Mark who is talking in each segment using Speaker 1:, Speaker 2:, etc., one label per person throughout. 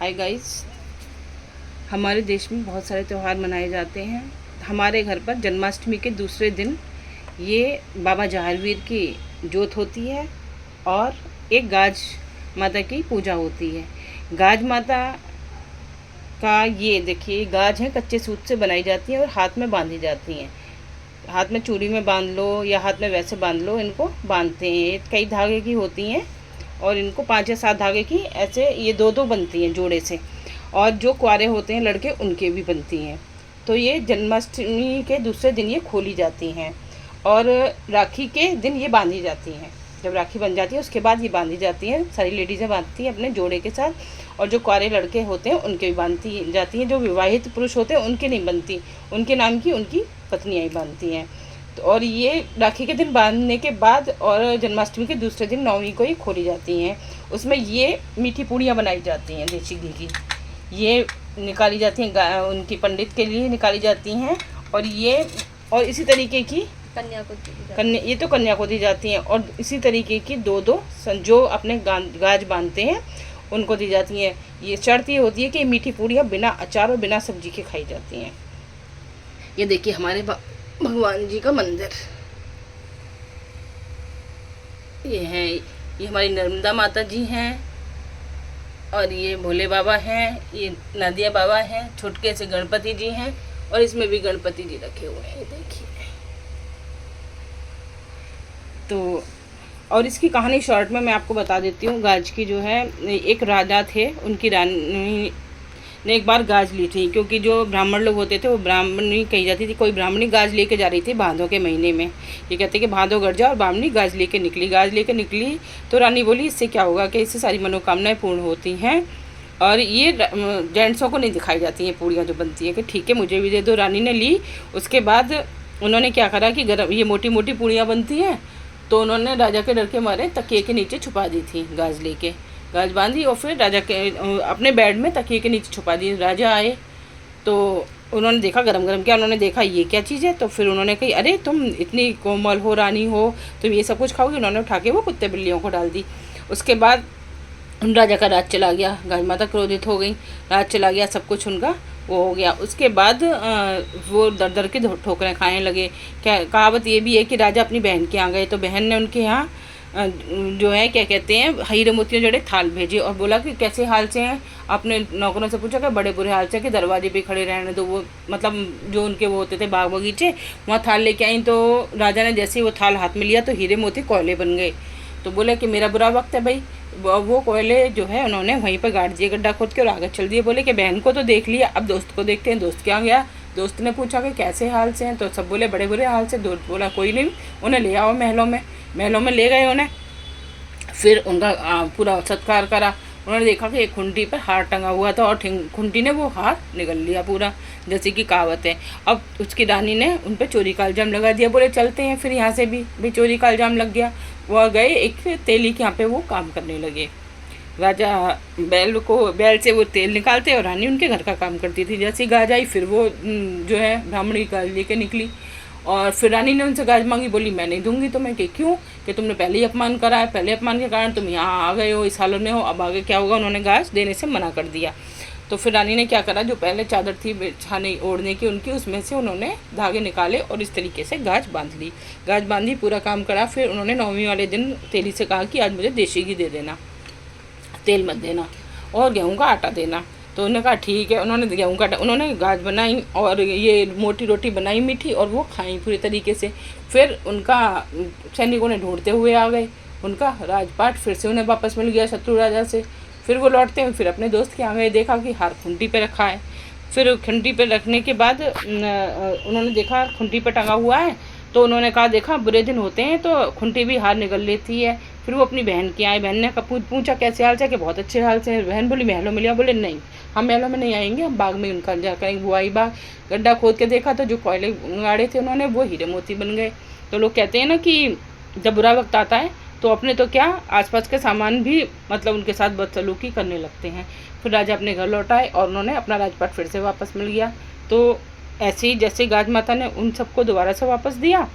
Speaker 1: Hi guys, हमारे देश में बहुत सारे त्यौहार मनाए जाते हैं। हमारे घर पर जन्माष्टमी के दूसरे दिन ये बाबा जहालवीर की जोत होती है और एक गाज माता की पूजा होती है। गाज माता का ये देखिए, गाज है, कच्चे सूत से बनाई जाती है और हाथ में बांधी जाती हैं। हाथ में चूड़ी में बांध लो या हाथ में वैसे बांध लो, इनको बांधते हैं। कई धागे की होती हैं और इनको 5 या 7 धागे की ऐसे ये दो बनती हैं जोड़े से। और जो कुंवारे होते हैं लड़के, उनके भी बनती हैं। तो ये जन्माष्टमी के दूसरे दिन ये खोली जाती हैं और राखी के दिन ये बांधी जाती हैं। जब राखी बन जाती है उसके बाद ये बांधी जाती हैं। सारी लेडीज़ें बांधती हैं अपने जोड़े के साथ, और जो कुंवारे लड़के होते हैं उनके भी बांधती जाती हैं। जो विवाहित पुरुष होते हैं उनके नहीं बनती, उनके नाम की उनकी पत्नियाँ ही बांधती हैं। तो और ये राखी के दिन बांधने के बाद और जन्माष्टमी के दूसरे दिन नौवीं को ही खोली जाती हैं। उसमें ये मीठी पूड़ियाँ बनाई जाती हैं देसी घी की, ये निकाली जाती हैं, उनकी पंडित के लिए निकाली जाती हैं। और ये और इसी तरीके की कन्या ये तो कन्या को दी जाती हैं। और इसी तरीके की दो जो अपने गाज बांधते हैं उनको दी जाती हैं। ये शर्त ये होती है कि मीठी पूड़ियाँ बिना अचार और बिना सब्जी के खाई जाती हैं। ये देखिए हमारे भगवान जी का मंदिर ये है। ये हमारी नर्मदा माता जी हैं और ये भोले बाबा हैं, ये नादिया बाबा हैं, छोटके से गणपति जी हैं और इसमें भी गणपति जी रखे हुए हैं, देखिए। तो और इसकी कहानी शॉर्ट में मैं आपको बता देती हूँ। गाज की जो है, एक राजा थे, उनकी रानी ने एक बार गाज ली थी, क्योंकि जो ब्राह्मण लोग होते थे वो ब्राह्मणी कही जाती थी। कोई ब्राह्मणी गाज लेके जा रही थी भादों के महीने में। ये कहते कि भादों गड़ जा, और ब्राह्मणी गाज लेके निकली। तो रानी बोली इससे क्या होगा कि इससे सारी मनोकामनाएं पूर्ण होती हैं। और ये जेंट्सों को नहीं दिखाई जाती हैं पूड़ियाँ जो बनती है, कि ठीक है मुझे भी दे दो। रानी ने ली। उसके बाद उन्होंने क्या करा कि ये मोटी मोटी पूड़ियाँ बनती हैं, तो उन्होंने राजा के डर के मारे तकिए के नीचे छुपा दी थी गाज लेके। गाज बांधी और फिर राजा के अपने बेड में तकिए के नीचे छुपा दी। राजा आए तो उन्होंने देखा गरम गरम क्या, उन्होंने देखा ये क्या चीज़ है। तो फिर उन्होंने कही अरे तुम इतनी कोमल हो, रानी हो, तुम ये सब कुछ खाओगी। उन्होंने उठा के वो कुत्ते बिल्लियों को डाल दी। उसके बाद राजा का राज चला गया। गाज माता क्रोधित हो गई, राज चला गया, सब कुछ उनका वो हो गया। उसके बाद वो दर के ठोकरें खाने लगे। क्या कहावत ये भी है कि राजा अपनी बहन के यहाँ गए तो बहन ने उनके यहाँ जो है क्या कहते हैं हीरे मोतियों जड़े थाल भेजे और बोला कि कैसे हाल से हैं। अपने नौकरों से पूछा कि बड़े बुरे हाल से, कि दरवाजे पे खड़े रहने दो। वो मतलब जो उनके वो होते थे बाग बगीचे, वहाँ थाल लेके आई। तो राजा ने जैसे ही वो थाल हाथ में लिया तो हीरे मोती कोयले बन गए। तो बोले कि मेरा बुरा वक्त है भाई। वो कोयले जो है उन्होंने वहीं पर गाड़ दिए गड्ढा खोद के और आगे चल दिए। बोले कि बहन को तो देख लिया, अब दोस्त को देखते हैं। दोस्त क्या गया, दोस्त ने पूछा कि कैसे हाल से हैं, तो सब बोले बड़े बुरे हाल से। दोस्त बोला कोई नहीं, उन्हें ले आओ महलों में ले गए उन्हें। फिर उनका पूरा सत्कार करा। उन्होंने देखा कि एक खुंटी पर हार टंगा हुआ था और खुंटी ने वो हार निगल लिया पूरा, जैसे कि कहावत है। अब उसकी रानी ने उन पर चोरी का इल्ज़ाम लगा दिया। बोले चलते हैं फिर यहाँ से भी चोरी का इल्ज़ाम लग गया। वह गए एक तेली के यहाँ पे वो काम करने लगे। राजा बैल से वो तेल निकालते और रानी उनके घर का काम करती थी। जैसी गाज आई फिर वो जो है ब्राह्मणी गाज लेके निकली और फिर रानी ने उनसे गाज मांगी। बोली मैं नहीं दूंगी तुम्हें। कि क्यों? कि तुमने पहले ही अपमान करा है, पहले अपमान के कारण तुम यहाँ आ गए हो, इस हालत में हो, अब आगे क्या होगा। उन्होंने गाज देने से मना कर दिया। तो फिर रानी ने क्या करा, जो पहले चादर थी बिछाने ओढ़ने की उनकी, उसमें से उन्होंने धागे निकाले और इस तरीके से गाज बांध ली। गाज बांधी, पूरा काम करा। फिर उन्होंने 9वीं वाले दिन तेली से कहा कि आज मुझे देसी घी दे देना, तेल मत देना, और गेहूँ का आटा देना। तो उन्होंने कहा ठीक है। उन्होंने गेहूँ का उन्होंने गाज बनाई और ये मोटी रोटी बनाई मीठी, और वो खाई पूरी तरीके से। फिर उनका सैनिकों ने ढूंढते हुए आ गए। उनका राजपाट फिर से उन्हें वापस मिल गया शत्रु राजा से। फिर वो लौटते हैं, फिर अपने दोस्त के आ गए, देखा कि हार खुंटी पे रखा है। फिर खुंटी पे रखने के बाद उन्होंने देखा खुंटी पे टंगा हुआ है। तो उन्होंने कहा देखा बुरे दिन होते हैं तो खुंटी भी हार निगल लेती है। फिर वो अपनी बहन के आए। बहन ने पूछा कैसे हाल से, कि बहुत अच्छे हाल से। बहन बोली महलों में लिया। बोले नहीं, हम महलों में नहीं आएंगे, हम बाग में उनका इंतजार करेंगे। बुआई बाग गड्ढा खोद के देखा तो जो कोयले गाड़े थे उन्होंने वो हीरे मोती बन गए। तो लोग कहते हैं ना कि जब बुरा वक्त आता है तो अपने तो क्या आसपास के सामान भी मतलब उनके साथ बदसलूकी करने लगते हैं। फिर राजा अपने घर लौट आए और उन्होंने अपना राजपाट फिर से वापस मिल गया। तो ऐसे ही जैसे गाज माता ने उन सबको दोबारा से वापस दिया,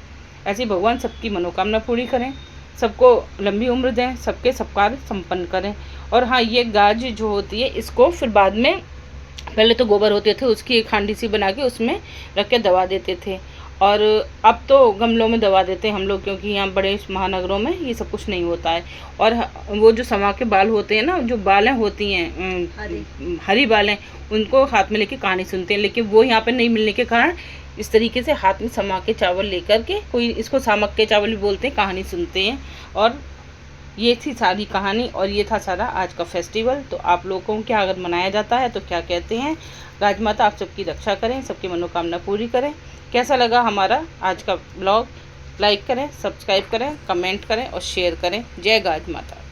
Speaker 1: ऐसे ही भगवान सबकी मनोकामना पूरी करें। सबको लंबी उम्र दें, सबके सब कार्य संपन्न करें। और हाँ, ये गाज जो होती है इसको फिर बाद में, पहले तो गोबर होते थे उसकी एक हांडी सी बना के उसमें रख के दबा देते थे, और अब तो गमलों में दबा देते हैं हम लोग, क्योंकि यहाँ बड़े महानगरों में ये सब कुछ नहीं होता है। और वो जो समा के बाल होते हैं ना, जो बालें होती हैं हरी बालें, उनको हाथ में लेके कहानी सुनते हैं, लेकिन वो यहाँ पे नहीं मिलने के कारण इस तरीके से हाथ में समा के चावल लेकर के, कोई इसको सामक के चावल भी बोलते हैं, कहानी सुनते हैं। और ये थी सारी कहानी और ये था सारा आज का फेस्टिवल। तो आप लोगों के यहाँ अगर मनाया जाता है तो क्या कहते हैं? गाज माता आप सबकी रक्षा करें, सबकी मनोकामना पूरी करें। कैसा लगा हमारा आज का ब्लॉग? लाइक करें, सब्सक्राइब करें, कमेंट करें और शेयर करें। जय गाज माता।